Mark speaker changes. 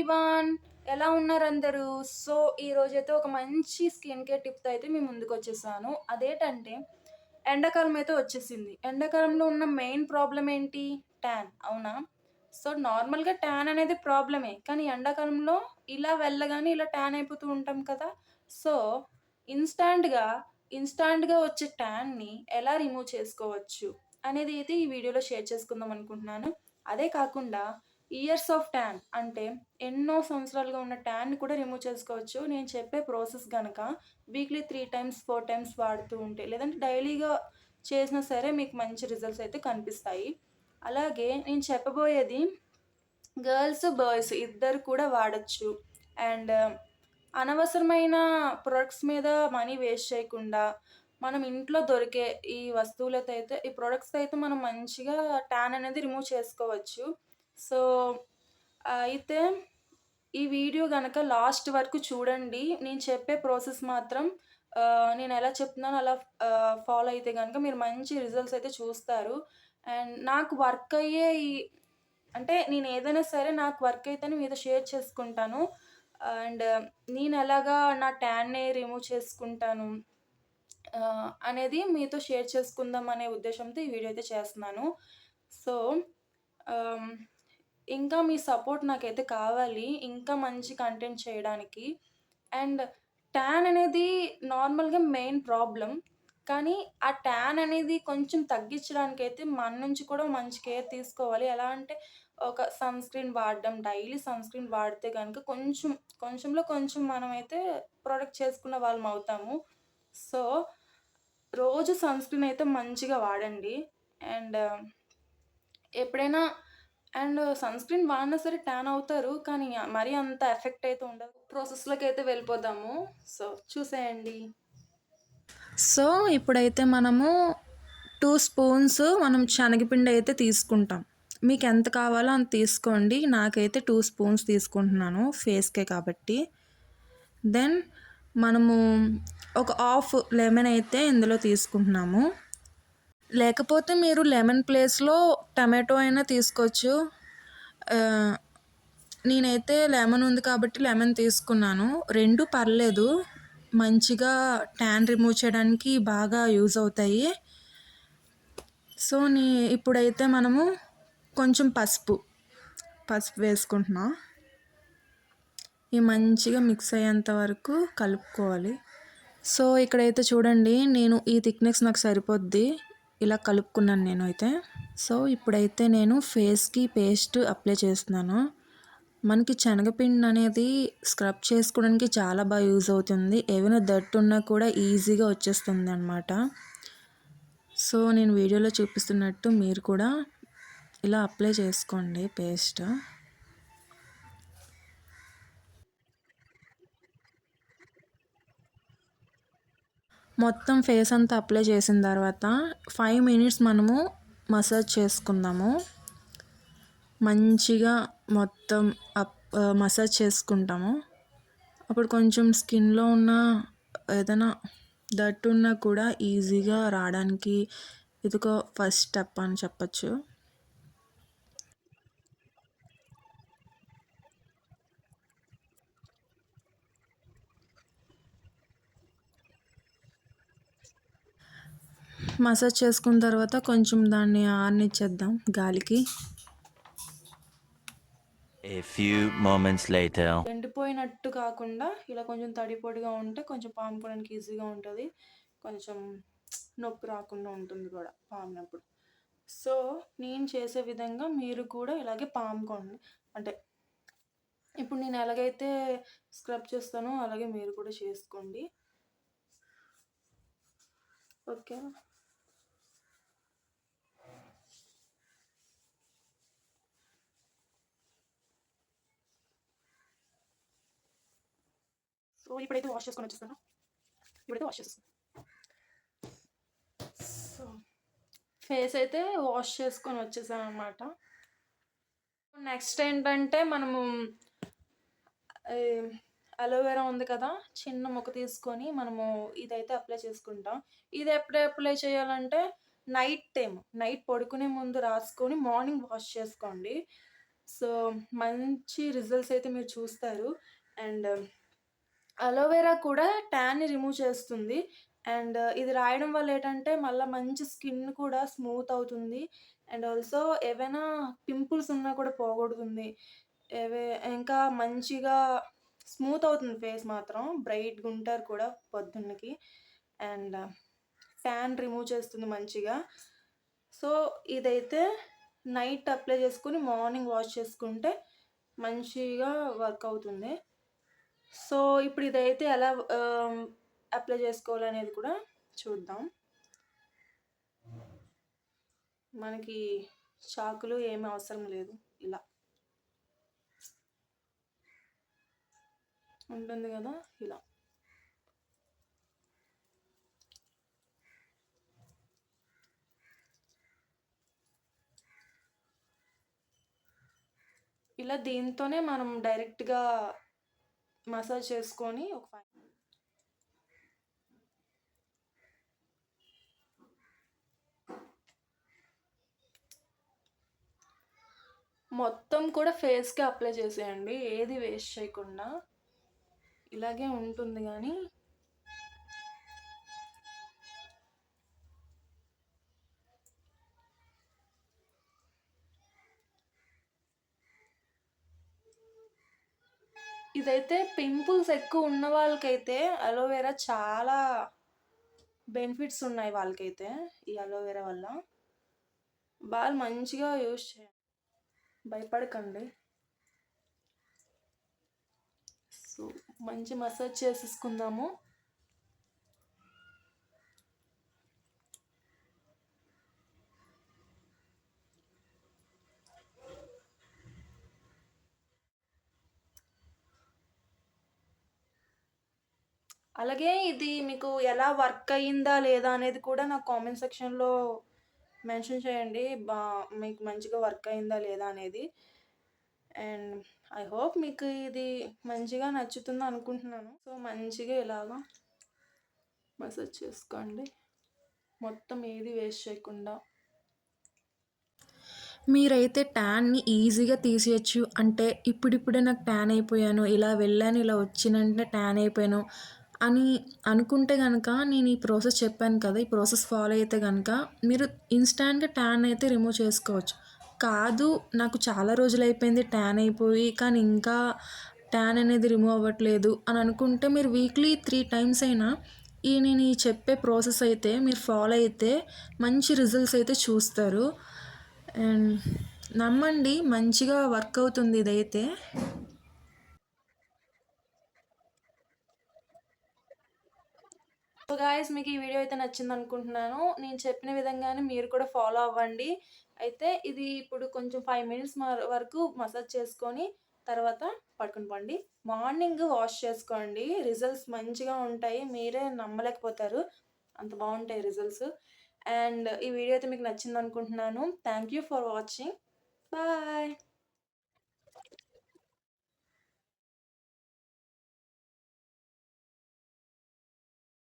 Speaker 1: Everyone, ఎలా ఉన్నారు అందరూ? సో, ఈరోజైతే ఒక మంచి స్కిన్ కేర్ టిప్‌తో అయితే మీ ముందుకొచ్చేసాను. అదేంటంటే, ఎండాకాలం అయితే వచ్చేసింది. ఎండాకాలంలో ఉన్న మెయిన్ ప్రాబ్లమ్ ఏంటి? ట్యాన్. అవునా? సో, నార్మల్‌గా ట్యాన్ అనేది ప్రాబ్లమే. కానీ ఎండాకాలంలో ఇలా వెళ్ళగానే ఇలా ట్యాన్ అయిపోతూ ఉంటాం కదా! సో, ఇన్‌స్టాంట్‌గా, ఇన్‌స్టాంట్‌గా వచ్చే ట్యాన్‌ని ఎలా రిమూవ్ చేసుకోవచ్చు అనేది అయితే ఈ వీడియోలో షేర్ చేసుకుందాం అనుకుంటున్నాను. అదే కాకుండా ఇయర్స్ ఆఫ్ ట్యాన్ అంటే ఎన్నో సంవత్సరాలుగా ఉన్న ట్యాన్‌ని కూడా రిమూవ్ చేసుకోవచ్చు. నేను చెప్పే ప్రాసెస్ గనక వీక్లీ 3 టైమ్స్, 4 టైమ్స్ వాడుతూ ఉంటే లేదంటే డైలీగా చేసినా సరే మీకు మంచి రిజల్ట్స్ అయితే కనిపిస్తాయి. అలాగే నేను చెప్పబోయేది గర్ల్స్, బాయ్స్ ఇద్దరు కూడా వాడొచ్చు. అండ్ అనవసరమైన ప్రొడక్ట్స్ మీద మనీ వేస్ట్ చేయకుండా, మనం ఇంట్లో దొరికే ఈ వస్తువులతో అయితే ఈ ప్రొడక్ట్స్‌తో అయితే మనం మంచిగా ట్యాన్ అనేది రిమూవ్ చేసుకోవచ్చు. సో, అయితే ఈ వీడియో గనక లాస్ట్ వరకు చూడండి. నేను చెప్పే ప్రాసెస్ మాత్రం నేనెలా చెప్తున్నానో అలా ఫాలో అయితే గనక మీరు మంచి రిజల్ట్స్ అయితే చూస్తారు. అండ్ నాకు వర్క్ అయ్యే అంటే నేనేదైనా సరే నాకు వర్క్ అయితేనే మీతో షేర్ చేసుకుంటాను. అండ్ నేనెలాగా నా ట్యాన్‌ని రిమూవ్ చేసుకుంటాను అనేది మీతో షేర్ చేసుకుందాం అనే ఉద్దేశ్యంతో ఈ వీడియో అయితే చేస్తున్నాను. సో, ఆహ్, ఇంకా మీ సపోర్ట్ నాకైతే కావాలి. ఇంకా మంచి కంటెంట్ చేయడానికి. అండ్ ట్యాన్ అనేది నార్మల్‌గా మెయిన్ ప్రాబ్లమ్. కానీ ఆ ట్యాన్ అనేది కొంచెం తగ్గించడానికైతే మన నుంచి కూడా మంచి కేర్ తీసుకోవాలి. ఎలా అంటే ఒక సన్ స్క్రీన్ వాడడం, డైలీ సన్ స్క్రీన్ వాడితే గనుక కొంచెం, కొంచెంలో కొంచెం మనమైతే ప్రొటెక్ట్ చేసుకున్న వాళ్ళమవుతాము. సో, రోజు సన్ స్క్రీన్ అయితే మంచిగా వాడండి. అండ్ ఎప్పుడైనా సన్ స్క్రీన్ వాడినా సరే ట్యాన్ అవుతారు. కానీ మరీ అంత ఎఫెక్ట్ అయితే ఉండదు. ప్రాసెస్‌లోకైతే వెళ్ళిపోదాము. సో, చూసేయండి. సో, ఇప్పుడైతే మనము 2 స్పూన్స్ మనం శనగపిండి అయితే తీసుకుంటాం. మీకెంత కావాలో అంత తీసుకోండి. నాకైతే 2 స్పూన్స్ తీసుకుంటున్నాను ఫేస్‌కే కాబట్టి. దెన్ మనము ఒక హాఫ్ లెమన్ అయితే ఇందులో తీసుకుంటున్నాము. లేకపోతే మీరు లెమన్ ప్లేస్‌లో టమాటో అయినా తీసుకోవచ్చు. ఆహ్, నేనైతే లెమన్ ఉంది కాబట్టి లెమన్ తీసుకున్నాను. 2 పర్లేదు. మంచిగా ట్యాన్ రిమూవ్ చేయడానికి బాగా యూజ్ అవుతాయి. సో, ఇప్పుడైతే మనము కొంచెం పసుపు వేసుకుంటున్నా. ఇవి మంచిగా మిక్స్ అయ్యేంత వరకు కలుపుకోవాలి. సో, ఇక్కడైతే చూడండి నేను ఈ థిక్‌నెస్ నాకు సరిపోద్ది. ఇలా కలుపుకున్నాను నేనైతే. సో, ఇప్పుడైతే నేను ఫేస్‌కి పేస్ట్ అప్లై చేస్తున్నాను. మనకి శనగపిండి అనేది స్క్రబ్ చేసుకోవడానికి చాలా బాగా యూజ్ అవుతుంది. ఏవైనా డర్ట్ ఉన్నా కూడా ఈజీగా వచ్చేస్తుందనమాట. సో, నేను వీడియోలో చూపిస్తున్నట్టు మీరు కూడా ఇలా అప్లై చేసుకోండి పేస్ట్. మొత్తం ఫేస్ అంతా అప్లై చేసిన తర్వాత 5 మినిట్స్ మనము మసాజ్ చేసుకుందాము. మంచిగా మొత్తం మసాజ్ చేసుకుంటాము. అప్పుడు కొంచెం స్కిన్‌లో ఉన్న ఏదైనా డర్ట్ ఉన్నా కూడా ఈజీగా రావడానికి ఇదొక ఫస్ట్ స్టెప్ అని చెప్పొచ్చు. మసాజ్ చేసుకున్న తర్వాత కొంచెం దాన్ని ఆరనిచ్చేద్దాం గాలికి.
Speaker 2: A few moments later.
Speaker 1: ఎండిపోయినట్టు కాకుండా ఇలా కొంచెం తడి పొడిగా ఉంటే కొంచెం పాముకోవడానికి ఈజీగా ఉంటది. కొంచెం నొప్పి రాకుండా ఉంటుంది కూడా పామినప్పుడు. సో, నేను చేసే విధంగా మీరు కూడా ఇలాగే పాముకోండి. అంటే ఇప్పుడు నేను ఎలాగైతే స్క్రబ్ చేస్తానో అలాగే మీరు కూడా చేసుకోండి. ఓకే. సో, ఇప్పుడైతే వాష్ చేసుకొని వచ్చేస్తాను. ఇప్పుడైతే వాష్ చేసేస్తాను. సో, ఫేస్ అయితే వాష్ చేసుకొని వచ్చేసాననమాట. నెక్స్ట్ ఏంటంటే మనము అలోవెరా ఉంది కదా! చిన్న ముక్క తీసుకొని మనము ఇదైతే అప్లై చేసుకుంటాం. ఇది ఎప్పుడు అప్లై చేయాలంటే నైట్ పడుకునే ముందు రాసుకొని మార్నింగ్ వాష్ చేసుకోండి. సో, మంచి రిజల్ట్స్ అయితే మీరు చూస్తారు. అండ్ అలోవెరా కూడా ట్యాన్‌ని రిమూవ్ చేస్తుంది. అండ్ ఇది రాయడం వల్ల ఏంటంటే, మళ్ళా మంచి స్కిన్ కూడా స్మూత్ అవుతుంది. అండ్ ఆల్సో ఏవైనా పింపుల్స్ ఉన్నా కూడా పోగొడుతుంది. ఏవే ఇంకా మంచిగా స్మూత్ అవుతుంది ఫేస్ మాత్రం. బ్రైట్‌గా ఉంటారు కూడా పొద్దున్నకి. అండ్ ట్యాన్ రిమూవ్ చేస్తుంది మంచిగా. సో, ఇదైతే నైట్ అప్లై చేసుకొని మార్నింగ్ వాష్ చేసుకుంటే మంచిగా వర్క్ అవుతుంది. సో, ఇప్పుడు ఇదైతే ఎలా అప్లై చేసుకోవాలనేది కూడా చూద్దాం. మనకి చాకులు ఏమి అవసరం లేదు. ఇలా ఉంటుంది కదా! ఇలా. ఇలా దీంతోనే మనం డైరెక్ట్‌గా మసాజ్ చేసుకొని ఒక 5 మొత్తం కూడా ఫేస్‌కి అప్లై చేసేయండి. ఏది వేస్ట్ చేయకుండా. ఇలాగే ఉంటుంది గానీ ఇదైతే పింపుల్స్ ఎక్కువ ఉన్న వాళ్ళకైతే అలోవెరా చాలా బెనిఫిట్స్ ఉన్నాయి వాళ్ళకైతే ఈ అలోవెరా వల్ల. బాగా మంచిగా యూజ్ చేయండి. భయపడకండి. సో, మంచి మసాజ్ చేసేసుకుందాము. అలాగే ఇది మీకు ఎలా వర్క్ అయిందా లేదా అనేది కూడా నాకు కామెంట్ సెక్షన్‌లో మెన్షన్ చేయండి. మీకు మంచిగా వర్క్ అయిందా లేదా అనేది. అండ్ ఐ హోప్ మీకు ఇది మంచిగా నచ్చుతుంది అనుకుంటున్నాను. సో, మంచిగా ఇలాగా మసాజ్ చేసుకోండి. మొత్తం ఏది వేస్ట్ చేయకుండా.
Speaker 3: మీరైతే ట్యాన్‌ని ఈజీగా తీసేయొచ్చు. అంటే ఇప్పుడిప్పుడే నాకు ట్యాన్ అయిపోయాను, ఇలా వెళ్ళాను, ఇలా వచ్చిన వెంటనే ట్యాన్ అయిపోయాను అని అనుకుంటే గనక నేను ఈ ప్రాసెస్ చెప్పాను కదా! ఈ ప్రాసెస్ ఫాలో అయితే గనక మీరు ఇన్‌స్టాంట్‌గా ట్యాన్ అయితే రిమూవ్ చేసుకోవచ్చు. కాదు నాకు చాలా రోజులైపోయింది ట్యాన్ అయిపోయి, కానీ ఇంకా ట్యాన్ అనేది రిమూవ్ అవ్వట్లేదు అని అనుకుంటే మీరు వీక్లీ 3 టైమ్స్ అయినా నేను ఈ చెప్పే ప్రాసెస్ అయితే మీరు ఫాలో అయితే మంచి రిజల్ట్స్ అయితే చూస్తారు. అండ్ నమ్మండి మంచిగా వర్క్ అవుతుంది ఇదైతే.
Speaker 1: సో గాయ్స్ మీకు ఈ వీడియో అయితే నచ్చిందనుకుంటున్నాను. నేను చెప్పిన విధంగానే మీరు కూడా ఫాలో అవ్వండి. అయితే ఇది ఇప్పుడు కొంచెం 5 మినిట్స్ వరకు మసాజ్ చేసుకొని తర్వాత పడుకొని పోండి. మార్నింగ్ వాష్ చేసుకోండి. రిజల్ట్స్ మంచిగా ఉంటాయి. మీరే నమ్మలేకపోతారు. అంత బావుంటాయి రిజల్ట్స్. అండ్ ఈ వీడియో అయితే మీకు నచ్చిందనుకుంటున్నాను. Thank you for watching. Bye.